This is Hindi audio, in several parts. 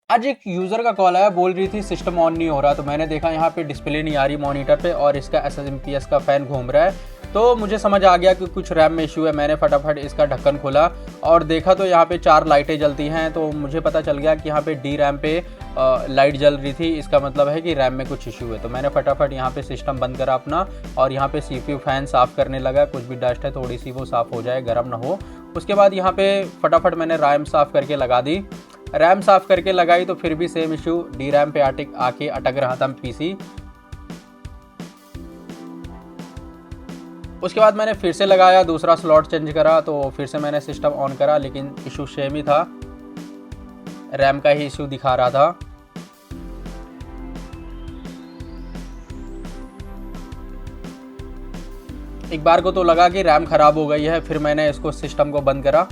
आज एक यूज़र का कॉल आया, बोल रही थी सिस्टम ऑन नहीं हो रहा। तो मैंने देखा यहाँ पे डिस्प्ले नहीं आ रही मॉनिटर पे और इसका एसएमपीएस का फ़ैन घूम रहा है। तो मुझे समझ आ गया कि कुछ रैम में इशू है। मैंने फटाफट इसका ढक्कन खोला और देखा तो यहाँ पे 4 लाइटें जलती हैं। तो मुझे पता चल गया कि यहाँ पे डी रैम पे लाइट जल रही थी। इसका मतलब है कि रैम में कुछ इशू है। तो मैंने फटाफट यहाँ पे सिस्टम बंद करा अपना और यहाँ पे सीपीयू फ़ैन साफ़ करने लगा। कुछ भी डस्ट है थोड़ी सी वो साफ़ हो जाए, गर्म ना हो। उसके बाद यहाँ पे फटाफट मैंने रैम साफ़ करके लगा दी। रैम साफ़ करके लगाई तो फिर भी सेम इशू, डी रैम पे आके अटक रहा था पीसी। उसके बाद मैंने फिर से लगाया, दूसरा स्लॉट चेंज करा, तो फिर से मैंने सिस्टम ऑन करा, लेकिन इशू सेम ही था, रैम का ही इशू दिखा रहा था। एक बार को तो लगा कि रैम ख़राब हो गई है, फिर मैंने इसको सिस्टम को बंद करा।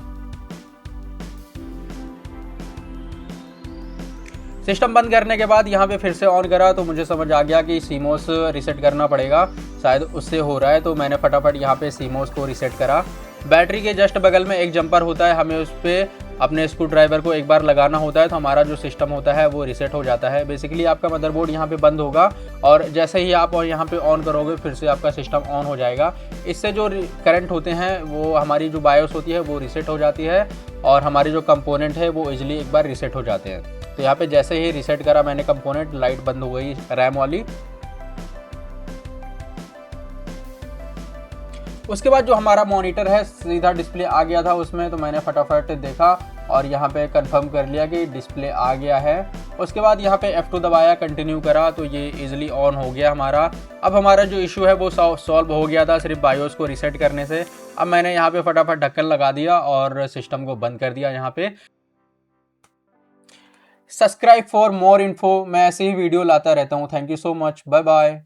सिस्टम बंद करने के बाद यहाँ पे फिर से ऑन करा तो मुझे समझ आ गया कि सीमोस रीसेट करना पड़ेगा, शायद उससे हो रहा है। तो मैंने फटाफट यहाँ पे सीमोस को रीसेट करा। बैटरी के जस्ट बगल में एक जंपर होता है, हमें उस पर अपने स्क्रू ड्राइवर को एक बार लगाना होता है तो हमारा जो सिस्टम होता है वो रीसेट हो जाता है। बेसिकली आपका मदरबोर्ड यहाँ पे बंद होगा और जैसे ही आप यहाँ पे ऑन करोगे फिर से आपका सिस्टम ऑन हो जाएगा। इससे जो करंट होते हैं वो हमारी जो बायोस होती है वो रीसेट हो जाती है और हमारे जो कंपोनेंट है वो इजीली एक बार रीसेट हो जाते हैं। तो यहाँ पे जैसे ही रीसेट करा मैंने कंपोनेंट, लाइट बंद हो गई रैम वाली। उसके बाद जो हमारा मॉनिटर है सीधा डिस्प्ले आ गया था उसमें, तो मैंने फटाफट देखा और यहाँ पे कंफर्म कर लिया कि डिस्प्ले आ गया है। उसके बाद यहाँ पे F2 दबाया, कंटिन्यू करा तो ये इजीली ऑन हो गया हमारा। अब हमारा जो इशू है वो सॉल्व हो गया था सिर्फ बायोस को रीसेट करने से। अब मैंने यहाँ पे फटाफट ढक्कन लगा दिया और सिस्टम को बंद कर दिया। यहाँ पे सब्सक्राइब फॉर मोर इन्फो, मैं ऐसे ही वीडियो लाता रहता हूँ। Thank you so much, bye bye.